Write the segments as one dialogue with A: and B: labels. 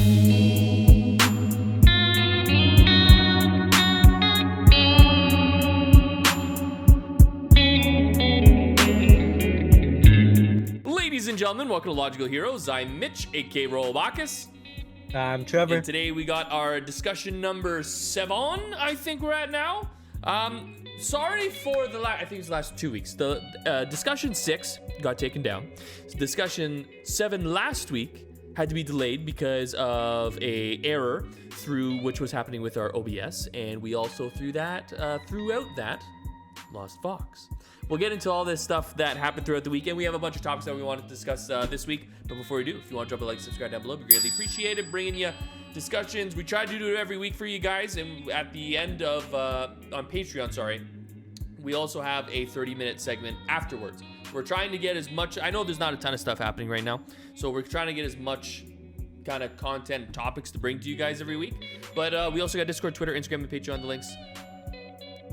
A: Ladies and gentlemen, welcome to Logical Heroes. I'm Mitch, aka Bacchus.
B: I'm Trevor.
A: And today we got our discussion number 7, I think we're at now. Sorry for I think it's the last 2 weeks. The discussion 6 got taken down. Discussion 7 last week had to be delayed because of a error through which was happening with our OBS, and we also throughout that lost Vox. We'll get into all this stuff that happened throughout the weekend. We have a bunch of topics that we want to discuss this week. But before we do, if you want to drop a like, subscribe down below, it'd be greatly appreciated. Bringing you discussions. We try to do it every week for you guys. And at the end of, on Patreon, we also have a 30-minute segment afterwards. We're trying to get as much, I know there's not a ton of stuff happening right now. So we're trying to get as much kind of content and topics to bring to you guys every week. But we also got Discord, Twitter, Instagram, and Patreon. The links.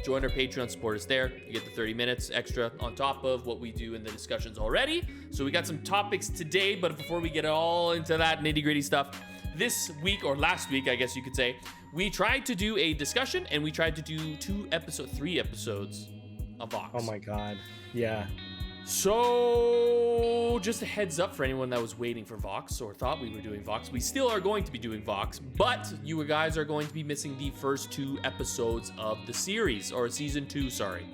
A: Join our Patreon, support us there. You get the 30 minutes extra on top of what we do in the discussions already. So we got some topics today, but before we get all into that nitty-gritty stuff, this week, or last week, I guess you could say, we tried to do a discussion, and we tried to do 3 episodes of Vox.
B: Oh my god. Yeah.
A: So, just a heads up for anyone that was waiting for Vox or thought we were doing Vox. We still are going to be doing Vox, but you guys are going to be missing the first 2 episodes of the series, or season 2, sorry.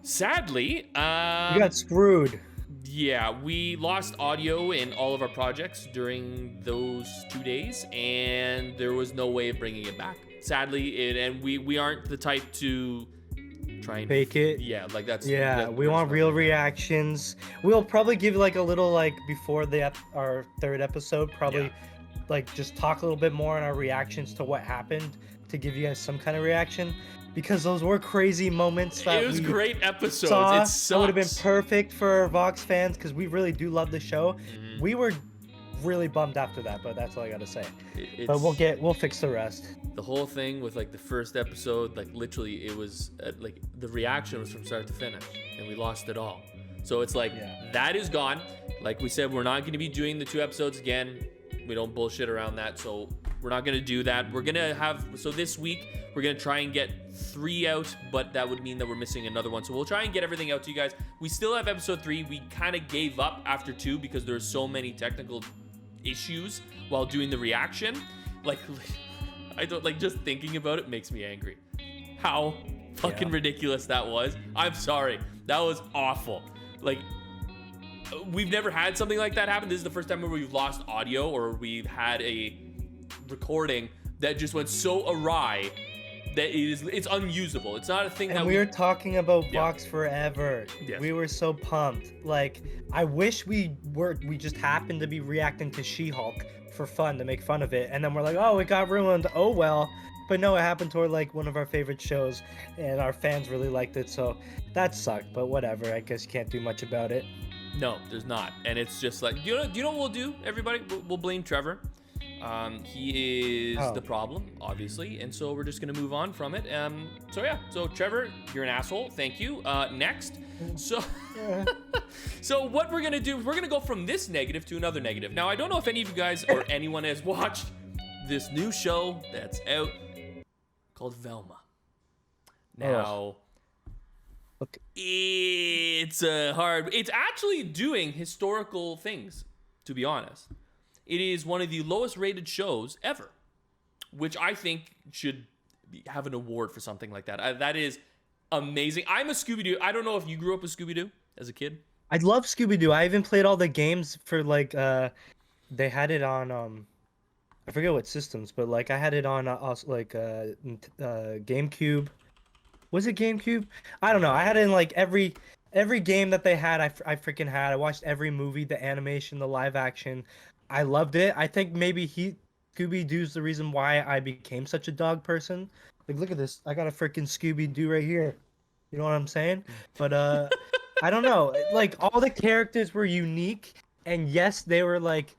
A: Sadly,
B: You got screwed.
A: yeah, we lost audio in all of our projects during those 2 days, and there was no way of bringing it back. Sadly, and we aren't the type to try and
B: fake it.
A: Yeah, like that's
B: We want real reactions. We'll probably give like a little before our 3rd episode, probably like just talk a little bit more on our reactions to what happened to give you guys some kind of reaction, because those were crazy moments that
A: it was great episodes.
B: It would have been perfect for Vox fans because we really do love the show. Mm-hmm. We were really bummed after that, but that's all I gotta say. But we'll fix the rest.
A: The whole thing with like the first episode, like literally it was like the reaction was from start to finish, and we lost it all. So it's like that is gone. Like we said, we're not going to be doing the 2 episodes again. We don't bullshit around that, so we're not going to do that. We're gonna so this week we're gonna try and get 3 out, but that would mean that we're missing another one. So we'll try and get everything out to you guys. We still have episode 3. We kind of gave up after 2 because there's so many technical issues while doing the reaction. Like I don't like, just thinking about it makes me angry. How fucking ridiculous that was. I'm sorry. That was awful. Like, we've never had something like that happen. This is the first time where we've lost audio or we've had a recording that just went so awry that it's unusable. It's not a thing
B: and
A: that
B: we were talking about Vox forever.
A: Yes.
B: We were so pumped. Like, I wish we just happened to be reacting to She-Hulk for fun, to make fun of it, and then we're like, oh, it got ruined, oh well. But no, it happened to like one of our favorite shows, and our fans really liked it, so that sucked. But whatever, I guess you can't do much about it.
A: No, there's not. And it's just like, do you know what we'll do, everybody? We'll blame Trevor. He is the problem, obviously, and so we're just gonna move on from it. So Trevor, you're an asshole. Thank you. Next. So, so what we're gonna do is we're gonna go from this negative to another negative. Now, I don't know if any of you guys or anyone has watched this new show that's out called Velma. Now, it's it's actually doing historical things, to be honest. It is one of the lowest rated shows ever, which I think should have an award for something like that. That is amazing. I'm a Scooby-Doo. I don't know if you grew up with Scooby-Doo as a kid.
B: I love Scooby-Doo. I even played all the games for like, they had it on, I forget what systems, but like I had it on GameCube. Was it GameCube? I don't know. I had it in like every game that they had. I freaking had. I watched every movie, the animation, the live action. I loved it. I think maybe Scooby-Doo's the reason why I became such a dog person. Like, look at this. I got a freaking Scooby-Doo right here. You know what I'm saying? But I don't know. Like, all the characters were unique, and yes, they were like,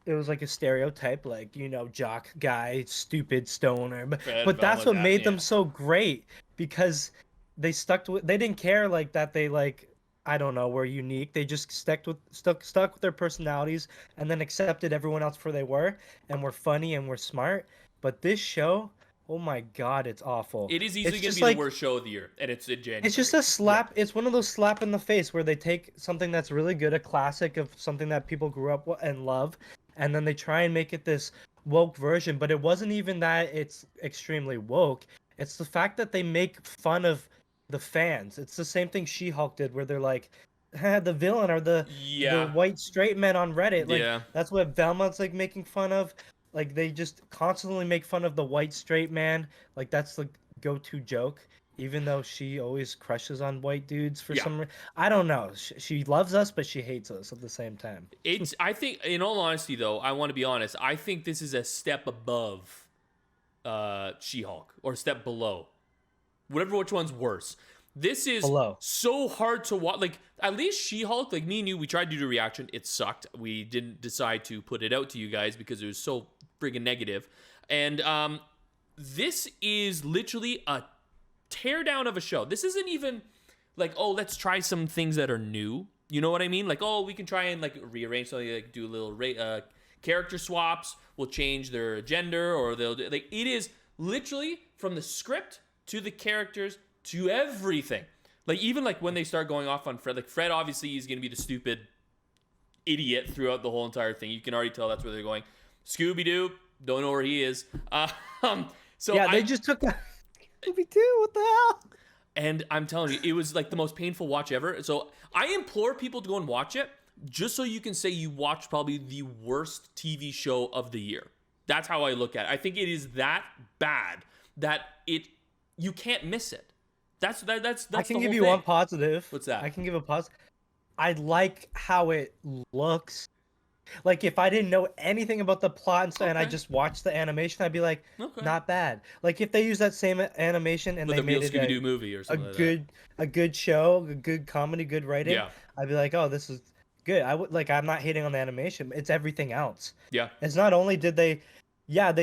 B: it was like a stereotype, like, you know, jock guy, stupid stoner. But that's what made them so great, because they stuck to it. They didn't care like that. They like, I don't know, were unique. They just stuck with their personalities and then accepted everyone else for they were and were funny and were smart. But this show, oh my God, it's awful.
A: It is easily
B: It's
A: going to
B: just
A: be the
B: like
A: worst show of the year, and it's in
B: it's
A: January.
B: just a
A: Yeah.
B: slap. It's one of those slap in the face where they take something that's really good, a classic of something that people grew up and love, and then they try and make it this woke version. But it wasn't even that it's extremely woke. It's the fact that they make fun of the fans. It's the same thing She-Hulk did, where they're like, the villain are the
A: Yeah.
B: white straight men on Reddit. Like
A: Yeah.
B: that's what Velma's like making fun of. Like they just constantly make fun of the white straight man. Like that's the go-to joke, even though she always crushes on white dudes for
A: Yeah.
B: some reason. I don't know. She loves us, but she hates us at the same time.
A: I think, in all honesty, though, I want to be honest. I think this is a step above She-Hulk, or a step below. Whatever, which one's worse. This is
B: Below.
A: so hard to watch. Like, at least She-Hulk, like me and you, we tried to do a reaction. It sucked. We didn't decide to put it out to you guys because it was so friggin' negative. And this is literally a teardown of a show. This isn't even like, oh, let's try some things that are new. You know what I mean? Like, oh, we can try and like rearrange something, like do a little character swaps. We'll change their gender, or they'll do, like, it is literally from the script to the characters to everything. Like, even like when they start going off on Fred, like Fred obviously is going to be the stupid idiot throughout the whole entire thing. You can already tell that's where they're going. Scooby-Doo, don't know where he is. So
B: yeah, they just took that. Scooby-Doo, what the hell?
A: And I'm telling you, it was like the most painful watch ever. So I implore people to go and watch it, just so you can say you watched probably the worst TV show of the year. That's how I look at it. I think it is that bad that you can't miss it. That's
B: I can
A: the
B: give
A: whole
B: you
A: thing.
B: one positive.
A: What's that?
B: I can give a positive. I like how it looks. Like if I didn't know anything about the plot and stuff, and I
A: Okay.
B: just watched the animation, I'd be like,
A: Okay.
B: not bad. Like if they use that same animation and
A: With
B: they
A: a real
B: made it
A: Scooby-Doo movie or
B: a
A: something like
B: good show, a good comedy, good
A: that.
B: writing,
A: Yeah.
B: I'd be like, oh, this is good. I'm not hating on the animation. It's everything else.
A: Yeah.
B: It's not only did they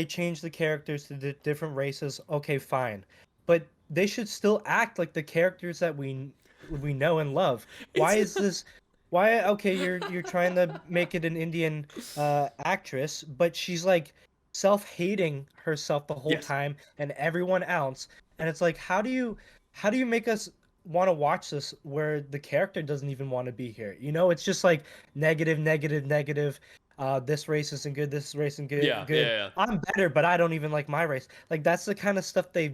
B: changed the characters to different races. Okay, fine, but they should still act like the characters that we know and love. Why is this? Why? Okay, you're trying to make it an Indian actress, but she's like self-hating herself the whole
A: Yes.
B: time and everyone else, and it's like, how do you make us want to watch this where the character doesn't even want to be here? You know, it's just like negative, negative, negative. This race isn't good. This race isn't good.
A: Yeah.
B: Good.
A: Yeah.
B: I'm better, but I don't even like my race. Like that's the kind of stuff they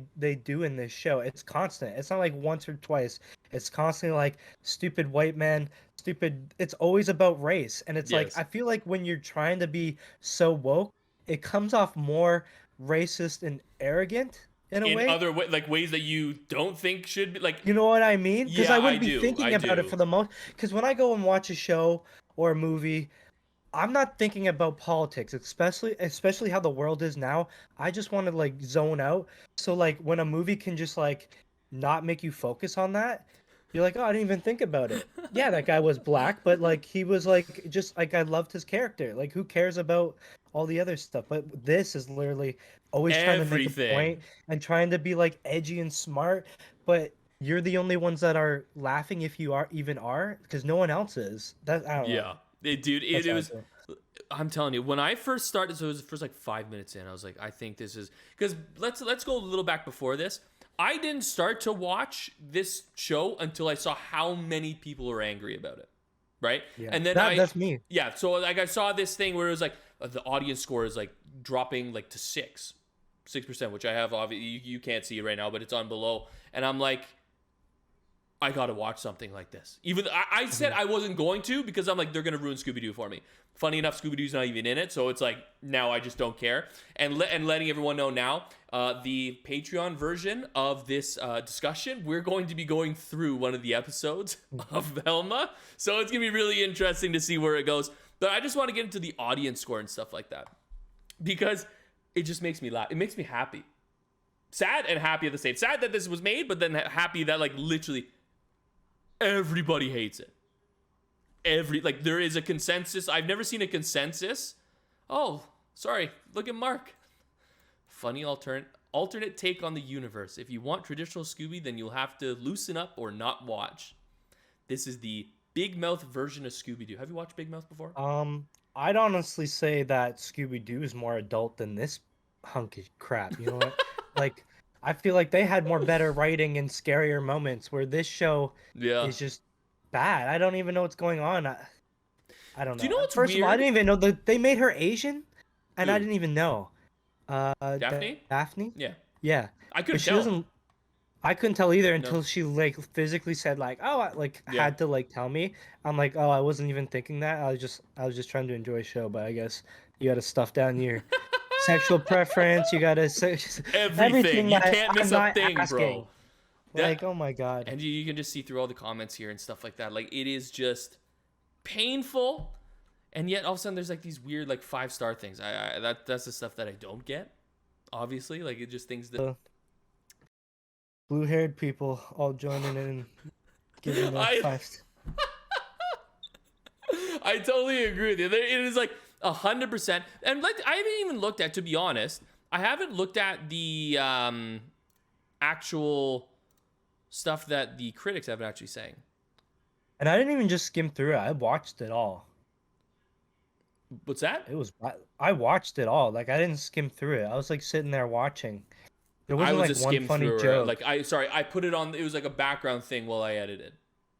B: do in this show. It's constant. It's not like once or twice. It's constantly like stupid white man, stupid. It's always about race, and it's like
A: Yes.
B: I feel like when you're trying to be so woke, it comes off more racist and arrogant in a
A: In
B: way.
A: other like ways that you don't think should be, like.
B: You know what I mean? Because
A: Yeah,
B: I wouldn't
A: I
B: be
A: do,
B: thinking
A: I
B: about it
A: do.
B: for the most. Because when I go and watch a show or a movie, I'm not thinking about politics, especially how the world is now. I just want to like zone out. So like when a movie can just like not make you focus on that, you're like, oh, I didn't even think about it. Yeah, that guy was black, but like he was like just like I loved his character. Like who cares about all the other stuff? But this is literally always trying to make a
A: Everything.
B: point and trying to be like edgy and smart, but you're the only ones that are laughing if you are because no one else is. That I don't know.
A: Yeah. Dude,
B: That's
A: it
B: how I
A: was.
B: feel.
A: I'm telling you, when I first started, so it was the first like 5 minutes in, I was like, I think this is, because let's go a little back before this. I didn't start to watch this show until I saw how many people were angry about it, right?
B: Yeah.
A: And then
B: That's me.
A: Yeah, so like I saw this thing where it was like the audience score is like dropping like to 6%, which I have obviously you can't see it right now, but it's on below, and I'm like, I gotta watch something like this. Even I said I wasn't going to, because I'm like, they're gonna ruin Scooby-Doo for me. Funny enough, Scooby-Doo's not even in it, so it's like now I just don't care. And letting everyone know now, the Patreon version of this discussion, we're going to be going through one of the episodes of Velma, so it's gonna be really interesting to see where it goes. But I just want to get into the audience score and stuff like that, because it just makes me laugh. It makes me happy, sad and happy at the same. Sad that this was made, but then happy that like literally everybody hates it. Like there is a consensus. I've never seen a consensus. Oh, sorry. Look at Mark. Funny alternate take on the universe. If you want traditional Scooby, then you'll have to loosen up or not watch. This is the Big Mouth version of Scooby-Doo. Have you watched Big Mouth before?
B: I'd honestly say that Scooby-Doo is more adult than this hunky crap. You know what? Like, I feel like they had more better writing and scarier moments, where this show
A: Yeah.
B: is just bad. I don't even know what's going on. I don't
A: Do you
B: know.
A: know what's
B: First of all, I
A: weird?
B: didn't even know that they made her Asian, and I
A: Who?
B: didn't even know.
A: Daphne?
B: Daphne?
A: Yeah.
B: Yeah,
A: I
B: but
A: couldn't
B: she
A: tell.
B: doesn't. I couldn't tell either
A: No.
B: until she like physically said like, "Oh," like
A: Yeah.
B: had to like tell me. I'm like, "Oh, I wasn't even thinking that. I was just trying to enjoy a show." But I guess you got to stuff down your sexual preference. You got to say
A: Everything.
B: everything
A: You
B: that
A: can't
B: I'm
A: miss a
B: not
A: thing,
B: asking.
A: bro. That
B: Like, oh my god.
A: and you can just see through all the comments here and stuff like that. Like it is just painful, and yet all of a sudden there's like these weird like 5-star things. That's the stuff that I don't get. Obviously, like it just things that
B: Blue-haired people all joining in and giving the
A: I
B: five.
A: I totally agree with you. It is like 100%. And like I haven't even looked at, to be honest, I haven't looked at the actual stuff that the critics have been actually saying.
B: And I didn't even just skim through it. I watched it all.
A: What's that?
B: I watched it all. Like, I didn't skim through it. I was like sitting there watching. There
A: I
B: wasn't
A: was
B: like
A: just
B: one
A: skim
B: funny
A: through
B: joke.
A: like I put it on. It was like a background thing while I edited.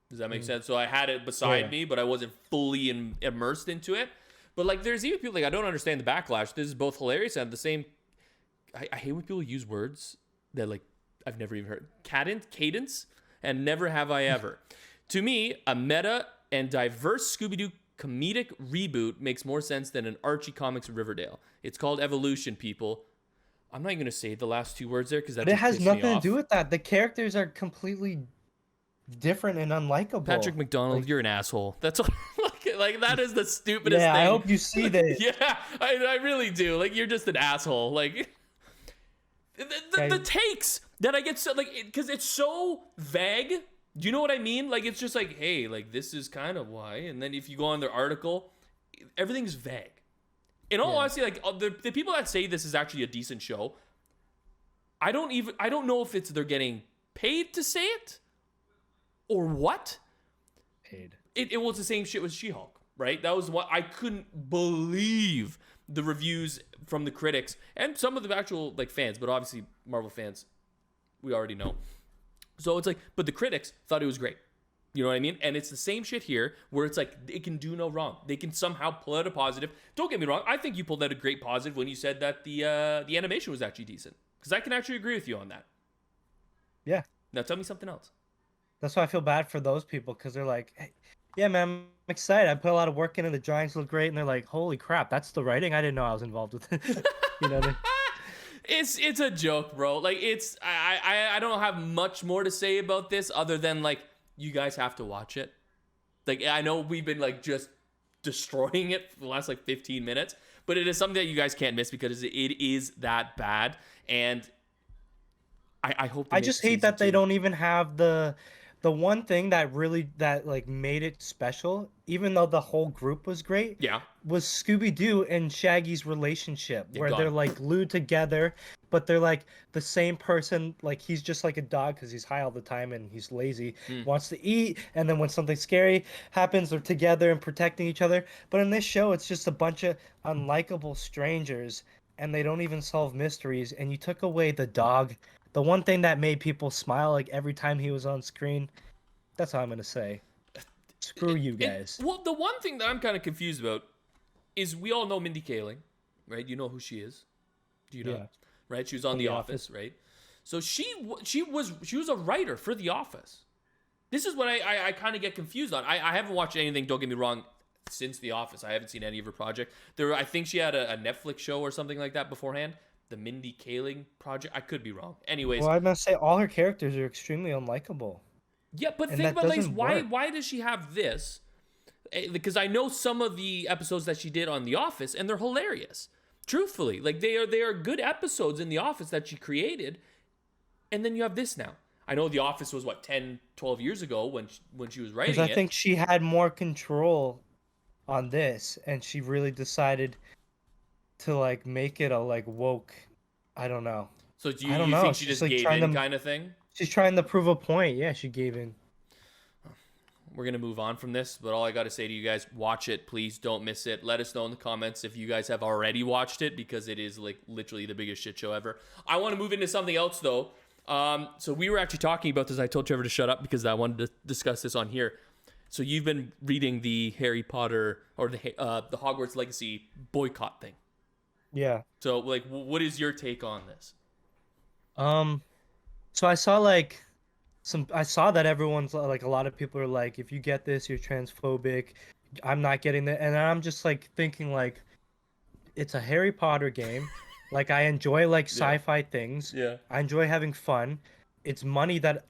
A: Does that make sense? So I had it beside
B: Yeah.
A: me, but I wasn't fully immersed into it. But like, there's even people like I don't understand the backlash. This is both hilarious and the same. I hate when people use words that like I've never even heard. Cadence, and never have I ever. To me, a meta and diverse Scooby-Doo comedic reboot makes more sense than an Archie Comics Riverdale. It's called Evolution, people. I'm not even gonna say the last 2 words there because that
B: But it
A: just
B: has
A: pissed me
B: nothing to
A: off.
B: do with that. The characters are completely different and unlikable.
A: Patrick McDonald,
B: Like,
A: you're an asshole. That's all, like that is the stupidest
B: yeah,
A: thing.
B: I hope you see that.
A: Yeah, I really do. Like you're just an asshole. Like the takes that I get so like because it's so vague. Do you know what I mean? Like it's just like, hey, like this is kind of why. And then if you go on their article, everything's vague. In all honesty, like the people that say this is actually a decent show, I don't know if it's they're getting paid to say it or what.
B: Paid.
A: It was the same shit with She-Hulk, right? That was what I couldn't believe the reviews from the critics and some of the actual like fans, but obviously Marvel fans, we already know. So it's like, but the critics thought it was great. You know what I mean? And it's the same shit here where it's like it can do no wrong. They can somehow pull out a positive. Don't get me wrong. I think you pulled out a great positive when you said that the animation was actually decent. Because I can actually agree with you on that.
B: Yeah.
A: Now tell me something else.
B: That's why I feel bad for those people, because they're like, hey, yeah, man, I'm excited. I put a lot of work in, and the drawings look great. And they're like, holy crap, that's the writing? I didn't know I was involved with it. You know what I mean?
A: It's a joke, bro. Like it's I don't have much more to say about this other than like you guys have to watch it. Like I know we've been like just destroying it for the last like 15 minutes, but it is something that you guys can't miss because it is that bad. And I hope
B: I just hate that they don't even have the one thing that really that like made it special, even though the whole group was great.
A: Yeah.
B: Was Scooby-Doo and Shaggy's relationship,
A: Yeah,
B: where
A: gone.
B: they're like glued together, but they're like the same person. Like he's just like a dog because he's high all the time and he's lazy, wants to eat, and then when something scary happens, they're together and protecting each other. But in this show, it's just a bunch of unlikable strangers, and they don't even solve mysteries. And you took away the dog, the one thing that made people smile like every time he was on screen. That's all I'm gonna say. Screw you guys.
A: Well, the one thing that I'm kind of confused about is we all know Mindy Kaling, right? You know who she is. Do you know?
B: Yeah.
A: Right? She was on The Office, right? So she was a writer for The Office. This is what I kind of get confused on. I haven't watched anything, don't get me wrong, since The Office. I haven't seen any of her project. I think she had a Netflix show or something like that beforehand. The Mindy Kaling project. I could be wrong. Anyways.
B: Well, I must say all her characters are extremely unlikable.
A: Yeah, but
B: And
A: think
B: that
A: about like
B: doesn't work.
A: why does she have this? Because I know some of the episodes that she did on The Office, and they're hilarious. Truthfully, like they are good episodes in The Office that she created, and then you have this now. I know The Office was what 10, 12 years ago when she was writing
B: Because
A: it.
B: I think she had more control on this, and she really decided to like make it a like woke. I don't know.
A: So do
B: I
A: you
B: don't know.
A: think she
B: She's,
A: just
B: like,
A: gave
B: trying
A: in
B: to-
A: kind of thing?
B: She's trying to prove a point. Yeah, she gave in.
A: we're gonna move on from this. But all I gotta say to you guys, watch it, please. Don't miss it. Let us know in the comments if you guys have already watched it, because it is like literally the biggest shit show ever. I want to move into something else though. So we were actually talking about this. I told Trevor to shut up because I wanted to discuss this on here. So you've been reading the Harry Potter or the Hogwarts Legacy boycott thing.
B: Yeah.
A: So like, what is your take on this?
B: So I saw like I saw that everyone's like, a lot of people are like, if you get this, you're transphobic. I'm not getting that, and I'm just like thinking like, it's a Harry Potter game. Like, I enjoy like sci-fi things.
A: Yeah.
B: I enjoy having fun. It's money that,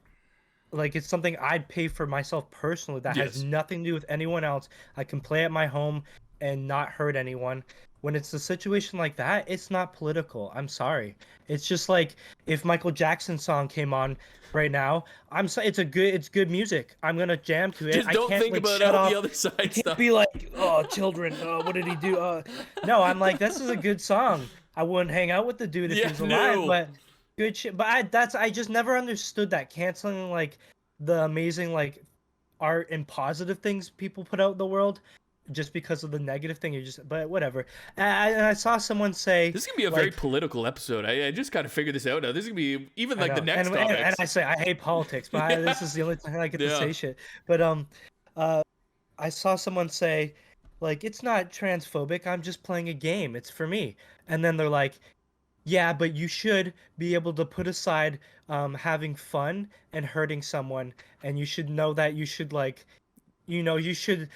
B: like, it's something I'd pay for myself personally that has nothing to do with anyone else. I can play at my home and not hurt anyone. When it's a situation like that, it's not political. I'm sorry. It's just like if Michael Jackson's song came on right now, it's good music. I'm gonna jam to it.
A: Just don't think about all the other side stuff.
B: Can't be like, oh, children, what did he do? No, I'm like, this is a good song. I wouldn't hang out with the dude if he was alive, but good shit. But I just never understood that canceling like the amazing like art and positive things people put out in the world just because of the negative thing. But whatever. And I saw someone say
A: this is gonna be a very political episode. I just gotta figure this out now. This is gonna be even like the next topic.
B: And I say I hate politics, but this is the only time I get to say shit. But I saw someone say like, it's not transphobic. I'm just playing a game. It's for me. And then they're like, yeah, but you should be able to put aside having fun and hurting someone, and you should know that you should like, you should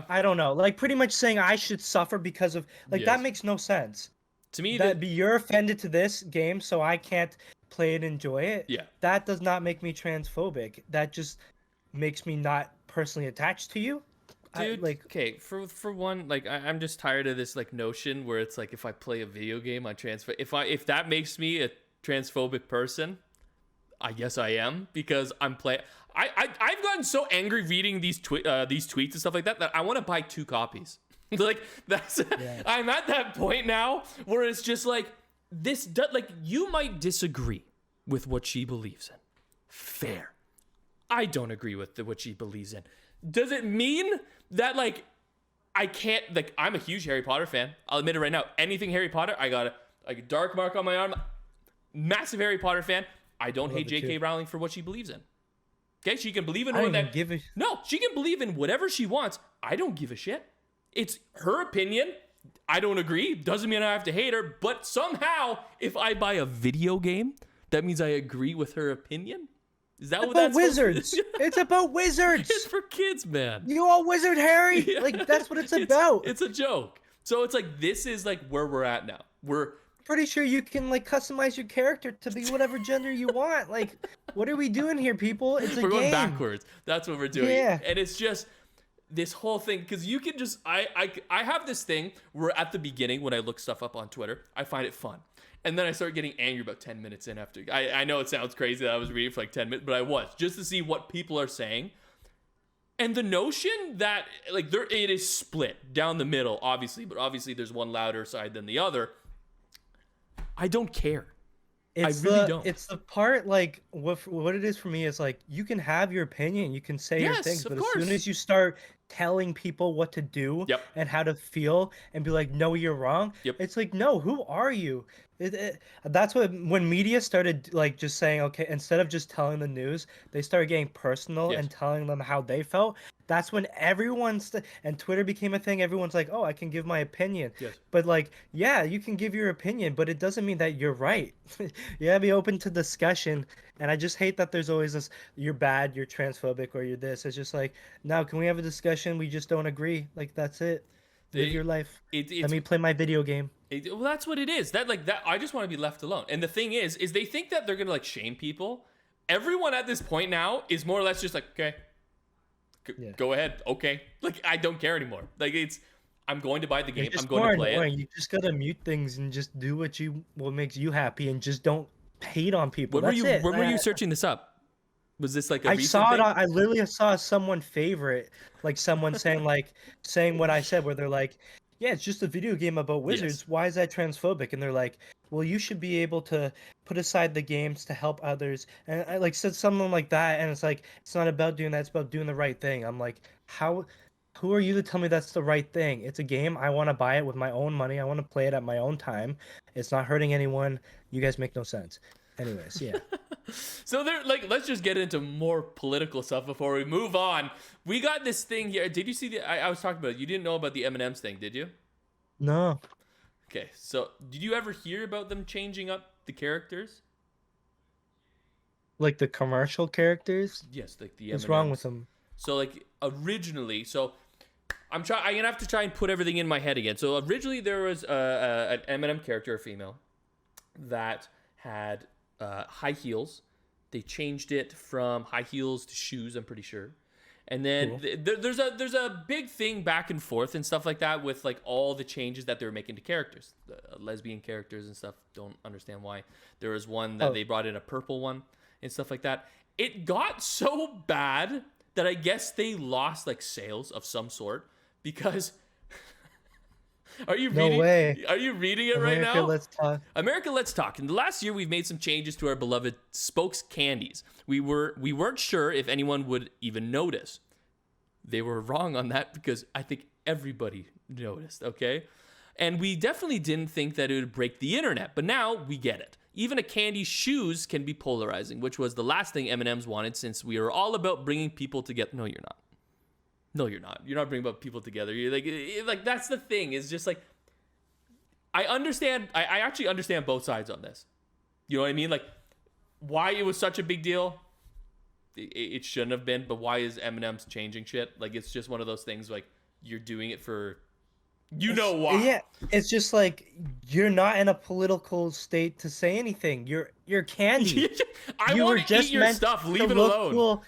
B: I don't know, like pretty much saying I should suffer because of like that makes no sense
A: to me.
B: You're offended to this game, so I can't play and enjoy it.
A: Yeah,
B: that does not make me transphobic. That just makes me not personally attached to you.
A: Dude, okay, for one, like I'm just tired of this like notion where it's like if I play a video game, I transfer. If that makes me a transphobic person, I guess I am, because I'm playing. I've gotten so angry reading these tweets and stuff like that I want to buy 2 copies. Like I'm at that point now where it's just like like you might disagree with what she believes in. Fair. I don't agree with what she believes in. Does it mean that like I can't, like, I'm a huge Harry Potter fan. I'll admit it right now. Anything Harry Potter, I got a dark mark on my arm. Massive Harry Potter fan. I don't hate J.K. Rowling for what she believes in. Okay, she can believe in No, she can believe in whatever she wants. I don't give a shit. It's her opinion. I don't agree. Doesn't mean I have to hate her. But somehow, if I buy a video game, that means I agree with her opinion. Is that what that's
B: wizards? It's about wizards.
A: It's for kids, man.
B: You all wizard Harry? Yeah. Like, that's what it's about.
A: It's a joke. So it's like, this is like where we're at now. We're
B: pretty sure you can like customize your character to be whatever gender you want. Like, what are we doing here, people? It's a game. We're going
A: backwards. That's what we're doing.
B: Yeah.
A: And it's just this whole thing, because you can just I have this thing where at the beginning when I look stuff up on Twitter, I find it fun. And then I start getting angry about 10 minutes in after. I know it sounds crazy that I was reading for like 10 minutes, but I was, just to see what people are saying. And the notion that like it is split down the middle, obviously, but obviously there's one louder side than the other. I don't care. I really don't.
B: It's the part, like, what it is for me is like, you can have your opinion, you can say your things, but as soon as you start telling people what to do and how to feel and be like, no, you're wrong, it's like, no, who are you? That's when media started like just saying, okay, instead of just telling the news, they started getting personal and telling them how they felt. That's when and Twitter became a thing. Everyone's like, oh, I can give my opinion. But like, yeah, you can give your opinion, but it doesn't mean that you're right. You gotta be open to discussion. And I just hate that there's always this, you're bad, you're transphobic, or you're this. It's just like, no, can we have a discussion? We just don't agree. Like, that's it. Live your life. Let me play my video game.
A: Well, that's what it is. That I just want to be left alone. And the thing is they think that they're gonna like shame people. Everyone at this point now is more or less just like, okay, go ahead, okay. Like, I don't care anymore. Like, I'm going to buy the game. I'm going to play it.
B: You just gotta mute things and just do what makes you happy, and just don't hate on people. When
A: were you searching this up? Was this like a recent
B: saw
A: thing?
B: I literally saw someone favorite, like someone saying what I said, where they're like, yeah, it's just a video game about wizards.
A: Yes.
B: Why is that transphobic? And they're like, well, you should be able to put aside the games to help others. And I like said something like that, and it's like it's not about doing that, it's about doing the right thing. I'm like, how who are you to tell me that's the right thing? It's a game. I want to buy it with my own money. I want to play it at my own time. It's not hurting anyone. You guys make no sense. Anyways, yeah.
A: So there, like, let's just get into more political stuff before we move on. We got this thing here. Did you see the? I was talking about it. You didn't know about the M&M's thing, did you?
B: No.
A: Okay, so did you ever hear about them changing up the characters?
B: Like the commercial characters?
A: Yes, like the
B: What's
A: M&Ms.
B: wrong with them?
A: So like originally, so I'm gonna have to try and put everything in my head again. So originally there was an M&M character, a female, that had high heels. They changed it from high heels to shoes, I'm pretty sure. And then
B: Cool.
A: there's a big thing back and forth and stuff like that with like all the changes that they were making to characters, the lesbian characters and stuff. Don't understand why. There was one that they brought in a purple one and stuff like that. It got so bad that I guess they lost like sales of some sort because are you
B: No
A: reading?
B: way.
A: Are you reading it
B: America,
A: right now?
B: let's talk.
A: America, let's talk. In the last year, we've made some changes to our beloved Spokes candies. We weren't sure if anyone would even notice. They were wrong on that because I think everybody noticed, okay? And we definitely didn't think that it would break the internet, but now we get it. Even a candy's shoes can be polarizing, which was the last thing M&M's wanted since we are all about bringing people together. No, you're not. No, you're not. You're not bringing about people together. You're like that's the thing. It's just like I understand. I actually understand both sides on this. You know what I mean? Like why it was such a big deal. It shouldn't have been. But why is M&M's changing shit? Like it's just one of those things. Like you're doing it for, you know why?
B: Yeah, it's just like you're not in a political state to say anything. You're candy.
A: I
B: You were
A: want to
B: just
A: eat your
B: meant
A: stuff.
B: to
A: Leave it
B: look
A: alone.
B: cool.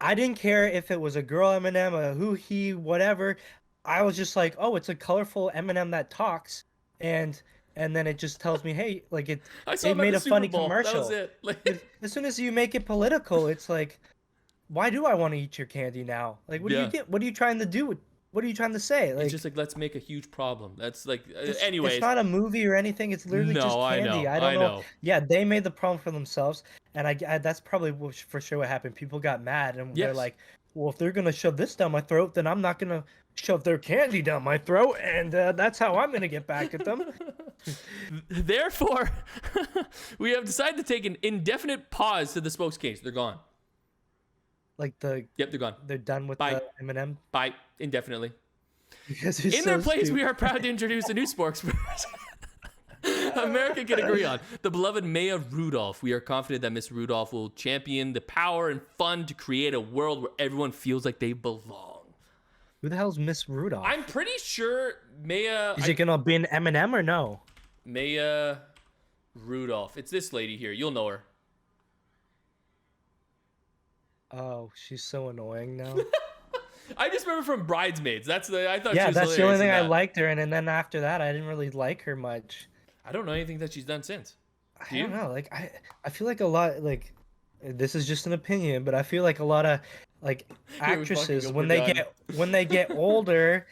B: I didn't care if it was a girl M&M, a who, he, whatever. I was just like, oh, it's a colorful M&M that talks, and then it just tells me, hey, like
A: I saw
B: they
A: him at
B: made
A: the
B: a
A: Super
B: funny
A: Bowl. That
B: commercial.
A: was it. Like,
B: As soon as you make it political, it's like, why do I want to eat your candy now? Like, what do
A: Yeah.
B: you get? What are you trying to do? What are you trying to say? Like,
A: it's just like let's make a huge problem. That's like,
B: it's
A: anyways.
B: not a movie or anything. It's literally just
A: No, I
B: candy.
A: know.
B: I don't
A: I
B: know.
A: know.
B: Yeah, they made the problem for themselves, and that's probably for sure what happened. People got mad, and they're
A: Yes.
B: like, "Well, if they're gonna shove this down my throat, then I'm not gonna shove their candy down my throat, and that's how I'm gonna get back at them."
A: Therefore, we have decided to take an indefinite pause to the spokes case. They're gone.
B: Like
A: Yep, they're gone.
B: they're done with
A: Bye.
B: the M&M
A: Bye. Indefinitely.
B: because
A: In their place, we are proud to introduce a new spokesperson America can agree on. The beloved Maya Rudolph. We are confident that Miss Rudolph will champion the power and fun to create a world where everyone feels like they belong.
B: Who the hell's Miss Rudolph?
A: I'm pretty sure Maya...
B: Is it gonna be an M&M or no?
A: Maya Rudolph. It's this lady here. You'll know her.
B: Oh, she's so annoying now.
A: I just remember from Bridesmaids. I thought she
B: Yeah,
A: was
B: that's the
A: hilarious
B: only
A: in
B: thing I
A: that.
B: liked her in, and then after that, I didn't really like her much.
A: I don't know anything that she's done since.
B: I don't know. Like I feel like a lot like this is just an opinion, but I feel like a lot of like
A: Here we fucking
B: actresses
A: go,
B: when
A: we're
B: they
A: done.
B: get older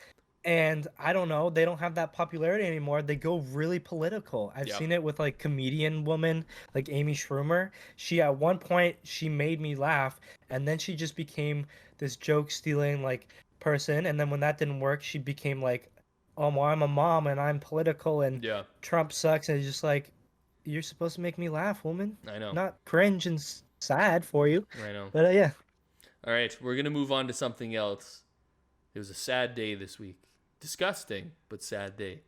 B: and I don't know, they don't have that popularity anymore, they go really political. I've
A: Yep.
B: seen it with like comedian woman like Amy Schumer. She at one point she made me laugh and then she just became this joke stealing like person and then when that didn't work, she became like, "Oh, well, I'm a mom and I'm political and
A: Yeah,
B: Trump sucks," and it's just like, you're supposed to make me laugh, woman.
A: I know.
B: Not cringe and sad for you.
A: I know.
B: But yeah.
A: All right, we're going to move on to something else. It was a sad day this week. Disgusting, but sad day.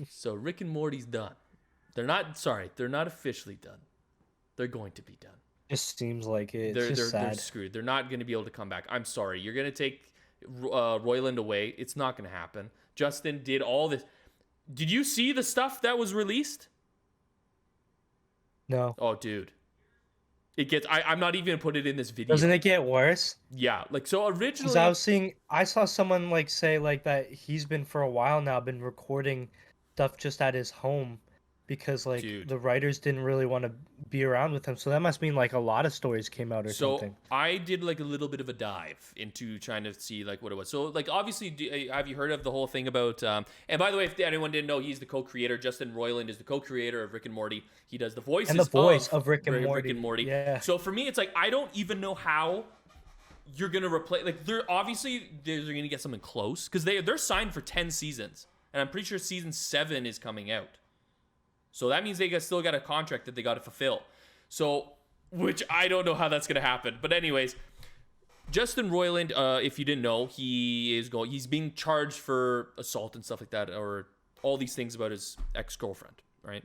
A: So Rick and Morty's done. They're not officially done. They're going to be done.
B: Just seems like it. It's
A: They're
B: just sad.
A: screwed. They're not going to be able to come back. I'm sorry. You're going to take Royland away. It's not going to happen. Justin did all this. Did you see the stuff that was released?
B: No.
A: Oh, dude. It gets... I'm not even going to put it in this video.
B: Doesn't it get worse?
A: Yeah. Like, so
B: Because
A: originally...
B: I saw someone like say like that he's been for a while now been recording stuff just at his home because like
A: Dude.
B: the writers didn't really want to be around with him. So that must mean like a lot of stories came out or
A: So
B: something.
A: I did like a little bit of a dive into trying to see like what it was. So like obviously, have you heard of the whole thing about? And by the way, if anyone didn't know, he's the co-creator. Justin Roiland is the co-creator of Rick and Morty. He does the
B: And the
A: voices
B: voice
A: of
B: of Rick and
A: Rick and
B: Morty.
A: Morty.
B: Yeah.
A: So for me, it's like I don't even know how you're gonna replace. Like they're gonna get something close because they're signed for 10 seasons, and I'm pretty sure season 7 is coming out. So that means still got a contract that they got to fulfill. So, which I don't know how that's going to happen. But anyways, Justin Roiland, if you didn't know, he's being charged for assault and stuff like that, or all these things about his ex-girlfriend, right?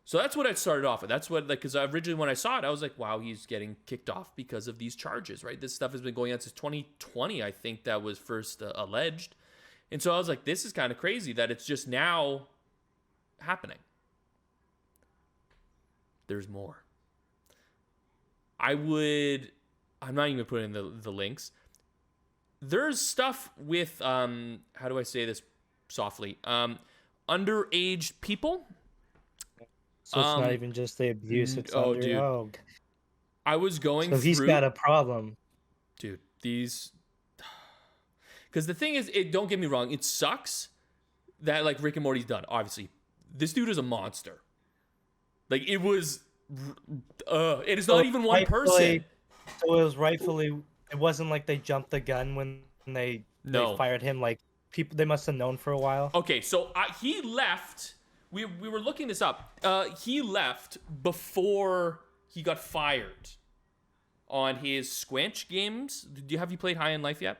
A: So that's what I started off with. That's what, like, because originally when I saw it, I was like, wow, he's getting kicked off because of these charges, right? This stuff has been going on since 2020, I think that was first alleged. And so I was like, this is kind of crazy that it's just now happening. There's more. I'm not even putting the links. There's stuff with, how do I say this softly? Underage people.
B: So it's not even just the abuse. It's
A: dude.
B: oh.
A: I was going through.
B: So he's got a problem.
A: Dude, because the thing is, don't get me wrong, it sucks that like Rick and Morty's done. Obviously, this dude is a monster. Like it was, it is not even one person.
B: So it was rightfully. It wasn't like they jumped the gun when they fired him. Like people, they must have known for a while.
A: Okay, so he left. We were looking this up. He left before he got fired on his Squanch games. Have you played High in Life yet?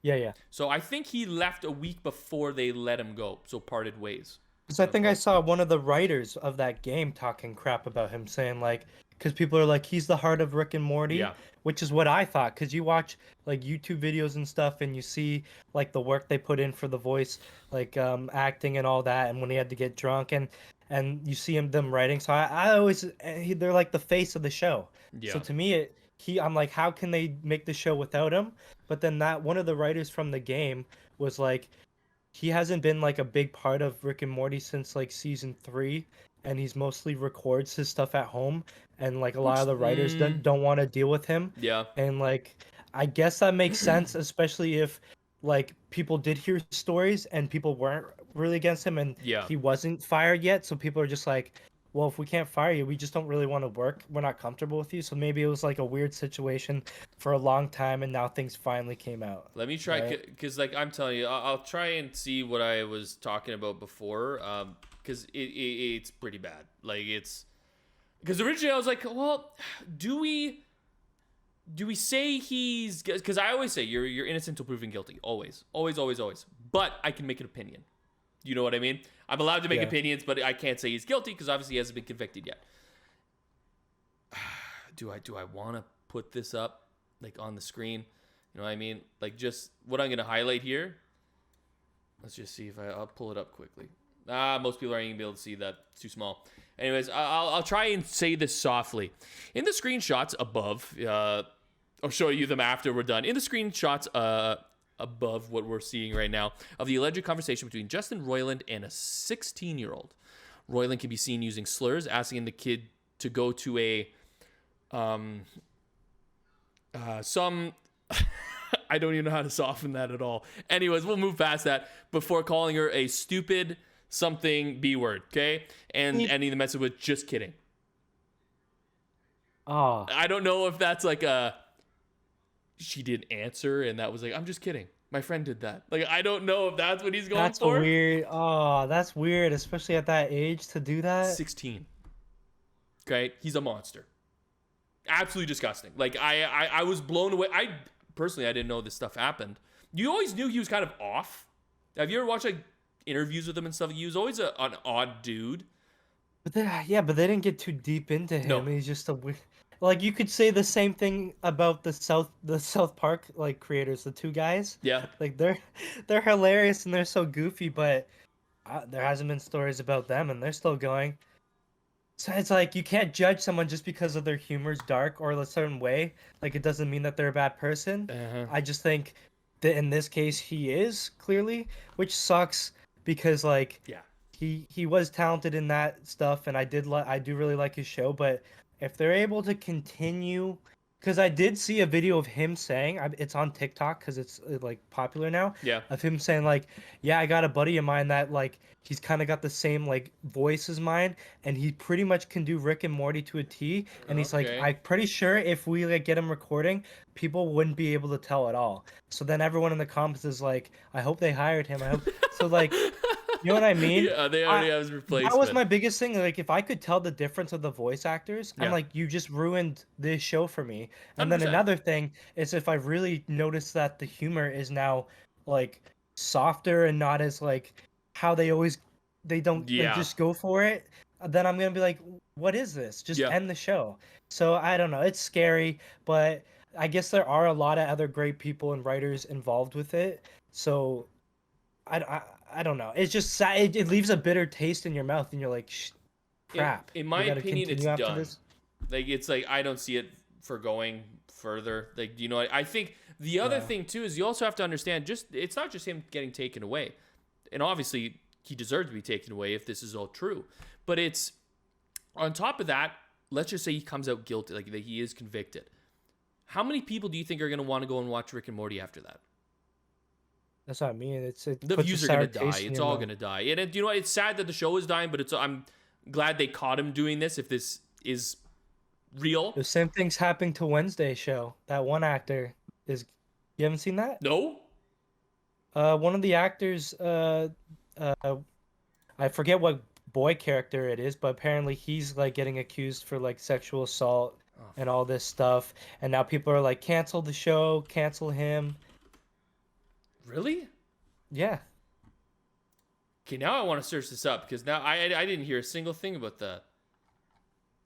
B: Yeah.
A: So I think he left a week before they let him go. So parted ways.
B: Because I think I saw one of the writers of that game talking crap about him, saying like, because people are like, he's the heart of Rick and Morty, which is what I thought. Because you watch like YouTube videos and stuff, and you see like the work they put in for the voice, like acting and all that, and when he had to get drunk, and you see them writing. So I always, they're like the face of the show.
A: Yeah.
B: So to me, I'm like, how can they make the show without him? But then that one of the writers from the game was like, he hasn't been like a big part of Rick and Morty since like season 3, and he's mostly records his stuff at home, and like a lot of the writers don't want to deal with him.
A: Yeah.
B: And like, I guess that makes sense, especially if like people did hear stories and people weren't really against him, and he wasn't fired yet, so people are just like, well, if we can't fire you, we just don't really want to work. We're not comfortable with you. So maybe it was like a weird situation for a long time, and now things finally came out.
A: Let me try, because like I'm telling you, I'll try and see what I was talking about before, because it's pretty bad. Like it's, because originally I was like, well, do we say he's, because I always say you're innocent until proven guilty, always. But I can make an opinion. You know what I mean? I'm allowed to make opinions, but I can't say he's guilty because obviously he hasn't been convicted yet. Do I want to put this up like on the screen? You know what I mean? Like just what I'm going to highlight here. Let's just see if I'll pull it up quickly. Most people aren't even going to be able to see that. It's too small. Anyways, I'll try and say this softly. In the screenshots above, I'll show you them after we're done. In the screenshots above what we're seeing right now of the alleged conversation between Justin Roiland and a 16-year-old. Roiland can be seen using slurs, asking the kid to go to a some I don't even know how to soften that at all. Anyways, we'll move past that before calling her a stupid something B word, okay? And ending the message with just kidding.
B: Oh.
A: I don't know if that's like she didn't answer and that was like, I'm just kidding. My friend did that. Like, I don't know if that's what he's going for.
B: That's weird. Oh, that's weird, especially at that age to do that.
A: 16. Okay? He's a monster. Absolutely disgusting. Like, I was blown away. I didn't know this stuff happened. You always knew he was kind of off. Have you ever watched, like, interviews with him and stuff? He was always an odd dude.
B: But they didn't get too deep into him.
A: No.
B: He's just a weird... Like, you could say the same thing about the South Park like creators, the two guys.
A: Yeah.
B: Like they're hilarious and they're so goofy, but there hasn't been stories about them and they're still going. So it's like you can't judge someone just because of their humor's dark or a certain way. Like it doesn't mean that they're a bad person.
A: Uh-huh.
B: I just think that in this case he is clearly, which sucks because like he was talented in that stuff, and I do really like his show. But if they're able to continue, because I did see a video of him saying, it's on TikTok because it's like popular now,
A: Yeah.
B: of him saying like, yeah, I got a buddy of mine that like he's kind of got the same like voice as mine, and he pretty much can do Rick and Morty to a T. And he's like,
A: Okay.
B: I'm pretty sure if we like get him recording, people wouldn't be able to tell at all. So then everyone in the comments is like, I hope they hired him. I hope so. Like, you know what I mean?
A: Yeah, they
B: I
A: already have his
B: That was
A: replacement.
B: my biggest thing. Like, if I could tell the difference of the voice actors, I'm
A: Yeah.
B: like, you just ruined this show for me. And then
A: 100%.
B: another thing is if I really notice that the humor is now like softer and not as like how they don't they
A: Yeah.
B: just go for it, then I'm gonna be like, what is this? Just
A: Yeah.
B: end the show. So I don't know. It's scary, but I guess there are a lot of other great people and writers involved with it. So I don't know. It's just sad. It leaves a bitter taste in your mouth, and you're like,
A: In
B: crap.
A: in
B: We
A: my
B: got to
A: opinion, it's
B: continue after
A: done.
B: this.
A: Like it's like I don't see it for going further. Like you know, I think the other
B: Yeah.
A: thing too is you also have to understand just it's not just him getting taken away, and obviously he deserved to be taken away if this is all true. But it's on top of that. Let's just say he comes out guilty, like that he is convicted. How many people do you think are going to want to go and watch Rick and Morty after that?
B: That's what I mean. It
A: The
B: puts a
A: views are
B: sour
A: gonna die.
B: taste in
A: It's
B: your
A: all
B: mouth.
A: gonna die. And you know what? It's sad that the show is dying, but I'm glad they caught him doing this. If this is real,
B: The same thing's happening to Wednesday show. That one actor is. You haven't seen that?
A: no.
B: One of the actors. Uh, I forget what boy character it is, but apparently he's like getting accused for like sexual assault
A: Oh,
B: and all this stuff. And now people are like, cancel the show, cancel him.
A: really?
B: Yeah.
A: Okay, now I want to search this up because now I didn't hear a single thing about that.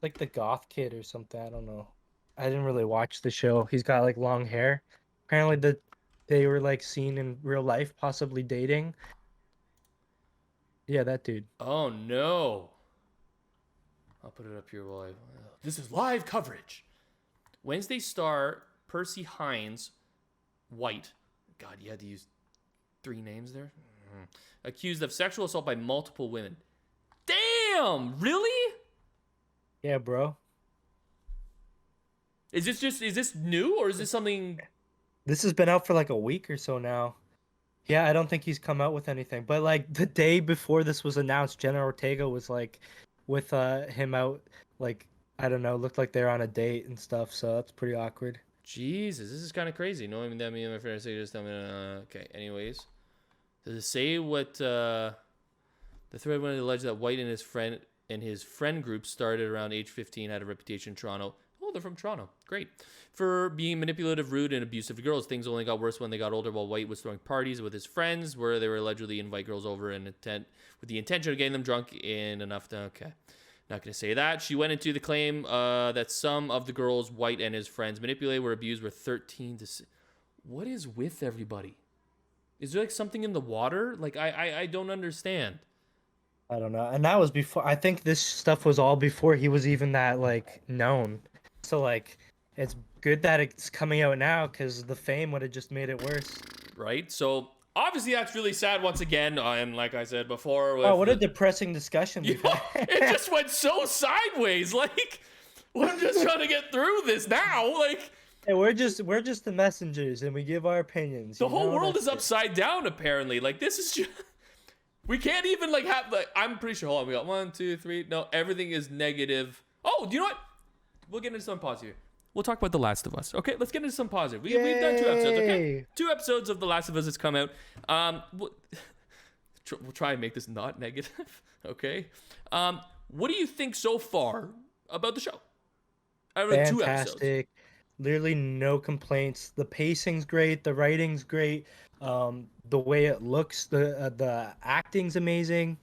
B: Like the goth kid or something. I don't know. I didn't really watch the show. He's got like long hair. Apparently they were like seen in real life, possibly dating. Yeah, that dude.
A: Oh no. I'll put it up here while I. This is live coverage. Wednesday star Percy Hines White. God, you had to use 3 names there. Accused of sexual assault by multiple women. Damn, really?
B: Yeah, bro.
A: Is this new or is this something?
B: This has been out for like a week or so now. Yeah, I don't think he's come out with anything. But like the day before this was announced, Jenna Ortega was like with him out like I don't know, looked like they're on a date and stuff, so that's pretty awkward.
A: Jesus, this is kind of crazy. Knowing that me and my friends say just tell me. Okay, anyways, does it say what the thread went alleged that White and his friend group started around age 15, had a reputation in Toronto. Oh, they're from Toronto. Great. For being manipulative, rude, and abusive to girls. Things only got worse when they got older while White was throwing parties with his friends where they were allegedly invite girls over with the intention of getting them drunk in enough to. Okay. Not going to say that. She went into the claim that some of the girls White and his friends manipulated were abused were 13 to. What is with everybody? Is there like something in the water? Like I don't understand.
B: I don't know. And that was before I think this stuff was all before he was even that like known. So like it's good that it's coming out now cuz the fame would have just made it worse.
A: Right? So obviously that's really sad once again. And like I said before,
B: Oh, what a depressing discussion we've had.
A: it just went so sideways. Like I'm just trying to get through this now. Like
B: Hey, we're just the messengers and we give our opinions.
A: the
B: you
A: whole
B: know?
A: world
B: That's
A: is
B: it.
A: upside down apparently. Like this is just we can't even like have like I'm pretty sure. Hold on, we got 1, 2, 3. No, everything is negative. Oh, do you know what? We'll get into some positive. We'll talk about The Last of Us. Okay, let's get into some positive. We've done 2 episodes. Okay,
B: Yay!
A: 2 episodes of The Last of Us has come out. We'll try and make this not negative. Okay. What do you think so far about the show? Out of 2 episodes.
B: Fantastic. Literally no complaints. The pacing's great. The writing's great. The way it looks, the acting's amazing.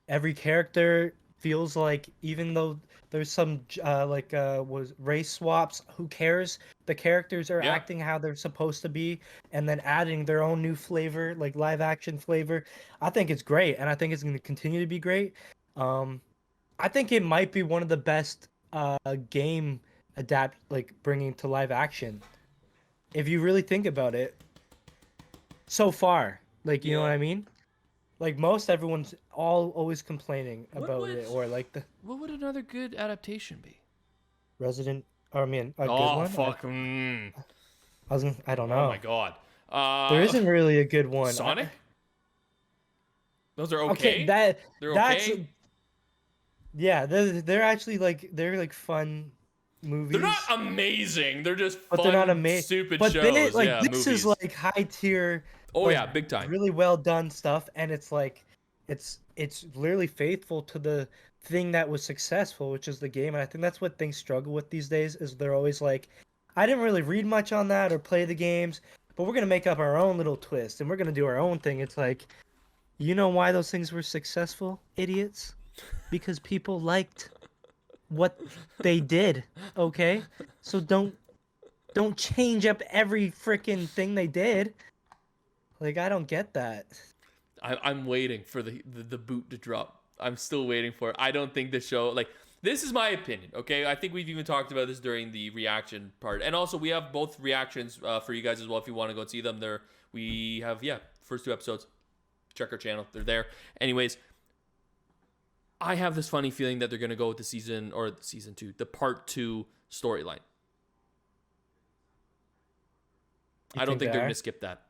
B: Every character feels like, even though there's some was race swaps, who cares? The characters are
A: Yeah.
B: acting how they're supposed to be, and then adding their own new flavor, like live action flavor. I think it's great, and I think it's going to continue to be great. I think it might be one of the best game bringing to live action, if you really think about it, so far. Like, you know what
A: Yeah.
B: I mean? like most everyone's always complaining
A: What
B: about
A: would
B: it, or like the
A: what would another good adaptation be?
B: Resident, or I mean a good
A: Oh
B: one.
A: fuck.
B: I don't
A: Oh my
B: know.
A: god.
B: There isn't really a good one.
A: Sonic? Those are
B: Okay,
A: okay. They're
B: that's
A: okay.
B: yeah. They're actually like they're like fun
A: They're not
B: movies,
A: amazing. They're just
B: but they're not
A: fun,
B: amazing.
A: stupid
B: But they
A: shows.
B: like
A: Yeah,
B: this is
A: movies.
B: like high tier,
A: Oh
B: like
A: yeah, big time.
B: really well done stuff, and it's like it's literally faithful to the thing that was successful, which is the game. And I think that's what things struggle with these days is they're always like, I didn't really read much on that or play the games, but we're gonna make up our own little twist and we're gonna do our own thing. It's like, you know why those things were successful, idiots? Because people liked what they did, okay? So don't change up every freaking thing they did. Like I don't get that.
A: I'm waiting for the boot to drop. I'm still waiting for it. I don't think the show like this is my opinion. Okay, I think we've even talked about this during the reaction part, and also we have both reactions for you guys as well. If you want to go and see them, there we have first 2 episodes. Check our channel; they're there. Anyways, I have this funny feeling that they're gonna go with the season 2, the part 2 storyline.
B: You
A: I don't think
B: they
A: they're
B: are?
A: gonna skip that.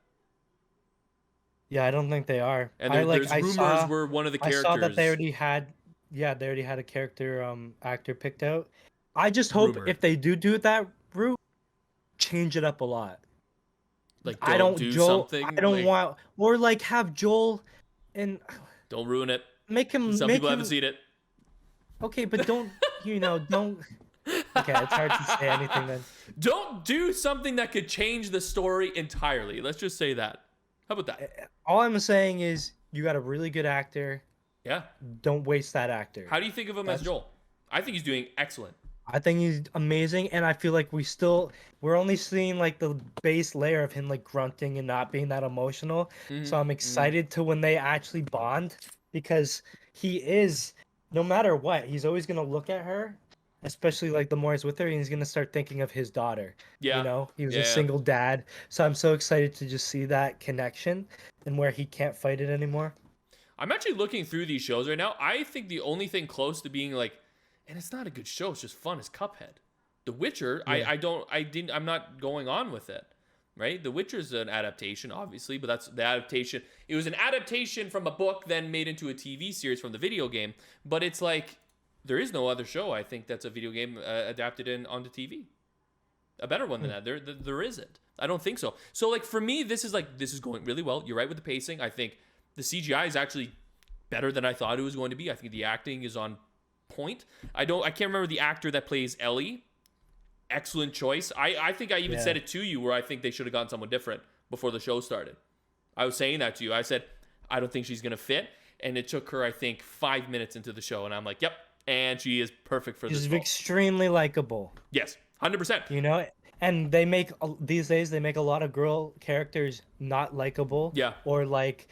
B: Yeah, I don't think they are.
A: And
B: Like
A: there's rumors where one of the
B: I saw that they
A: characters
B: already had, yeah, they already had a character actor picked out. I just hope
A: rumored
B: if they do that route, change it up a lot.
A: like
B: I
A: don't
B: don't
A: do
B: Joel.
A: something
B: I don't
A: like
B: want, or like have Joel and
A: don't ruin it.
B: make him
A: Some
B: make
A: people haven't
B: him
A: seen it.
B: okay, but don't don't. Okay, it's hard to say anything then.
A: Don't do something that could change the story entirely. Let's just say that. How about that?
B: All I'm saying is you got a really good actor.
A: Yeah.
B: Don't waste that actor.
A: How do you think of him as
B: That's
A: Joel? I think he's doing excellent.
B: I think he's amazing, and I feel like we're only seeing like the base layer of him like grunting and not being that emotional. So I'm excited to when they actually bond because he is, no matter what, he's always gonna look at her, especially like the more he's with her, and he's gonna start thinking of his daughter.
A: Yeah.
B: You know, he was a
A: Yeah.
B: single dad, so I'm so excited to just see that connection and where he can't fight it anymore.
A: I'm actually looking through these shows right now. I think the only thing close to being like, and it's not a good show, it's just fun, is Cuphead. The Witcher,
B: Yeah.
A: I'm not going on with it. Right? The Witcher's an adaptation, obviously, but that's the adaptation. It was an adaptation from a book, then made into a TV series from the video game. But it's like, there is no other show, I think, that's a video game adapted onto TV. A better one than that. There isn't. I don't think so. So, like, for me, this is going really well. You're right with the pacing. I think the CGI is actually better than I thought it was going to be. I think the acting is on point. I can't remember the actor that plays Ellie. Excellent choice. I think I even said it to you where I think they should have gotten someone different before the show started. I was saying that to you. I said, I don't think she's going to fit. And it took her, I think, 5 minutes into the show. And I'm like, yep. And she is perfect for this
B: He's
A: role.
B: extremely likable.
A: Yes, 100%.
B: You know, and these days they make a lot of girl characters not likable.
A: Yeah.
B: Or like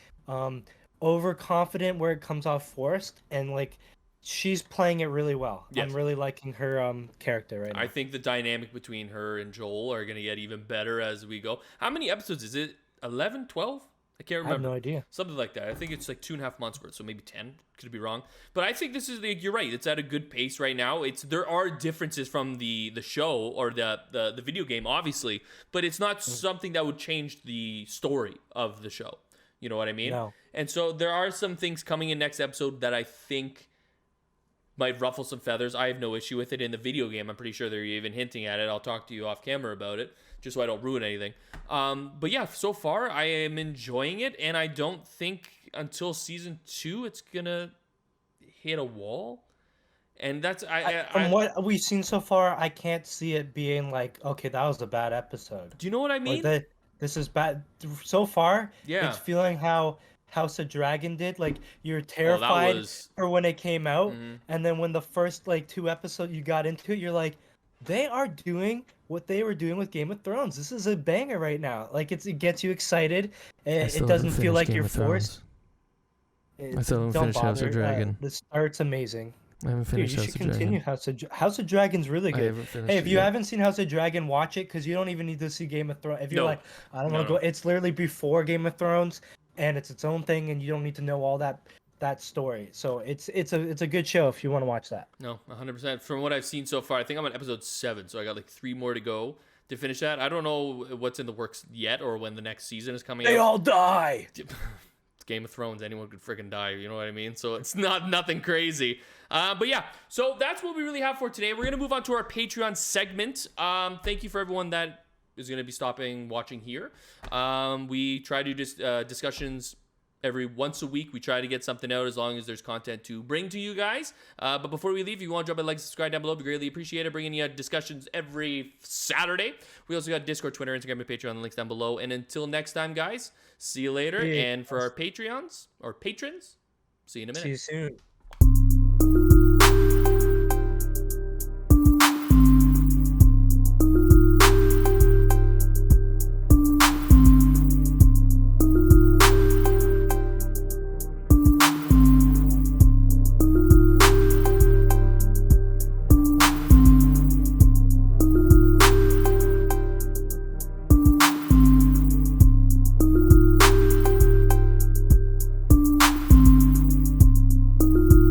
B: overconfident where it comes off forced, and like she's playing it really well.
A: Yes.
B: I'm really liking her character right now.
A: I think the dynamic between her and Joel are going to get even better as we go. How many episodes is it? 11, 12? I can't remember.
B: I have no idea.
A: Something like that. I think it's like 2.5 months worth, so maybe 10. Could be wrong. But I think this is you're right. It's at a good pace right now. There are differences from the show or the video game, obviously, but it's not something that would change the story of the show. You know what I mean?
B: No.
A: And so there are some things coming in next episode that I think might ruffle some feathers. I have no issue with it. In the video game, I'm pretty sure they're even hinting at it. I'll talk to you off camera about it, just so I don't ruin anything. But yeah, so far I am enjoying it, and I don't think until season 2 it's gonna hit a wall. And that's
B: From what we've seen so far, I can't see it being like, okay, that was a bad episode.
A: Do you know what I mean?
B: This is bad. So far,
A: Yeah.
B: it's feeling how House of Dragon did. Like you're terrified for when it came out, and then when the first like 2 episodes you got into it, you're like, they are doing what they were doing with Game of Thrones. This is a banger right now. Like it gets you excited. It doesn't feel like you're forced.
C: I still haven't finished House of Dragon.
B: The start's amazing.
C: I haven't
B: Dude,
C: finished
B: you
C: House
B: should
C: of
B: continue
C: Dragon.
B: House of Dragon's really
C: I
B: good.
C: haven't finished
B: Hey, if
C: it
B: you
C: yet.
B: haven't seen House of Dragon, watch it because you don't even need to see Game of Thrones. If you're
A: No.
B: like, I don't want to
A: No.
B: go, it's literally before Game of Thrones. and it's its own thing, and you don't need to know all that story. So it's a good show if you want to watch that.
A: No, 100%. From what I've seen so far, I think I'm on episode 7, so I got like 3 more to go to finish that. I don't know what's in the works yet or when the next season is coming out.
B: They all die.
A: It's Game of Thrones. Anyone could freaking die. You know what I mean? So it's nothing crazy. But yeah, so that's what we really have for today. We're going to move on to our Patreon segment. Thank you for everyone that is going to be watching here. We try to do discussions every once a week. We try to get something out as long as there's content to bring to you guys. But before we leave, if you want to drop a like, subscribe down below, it'd be greatly appreciated. Bringing you discussions every Saturday. We also got Discord, Twitter, Instagram, and Patreon. The links down below. And until next time, guys, see you later.
B: Yeah.
A: And for our Patreons or patrons, see you in a minute.
B: See you soon.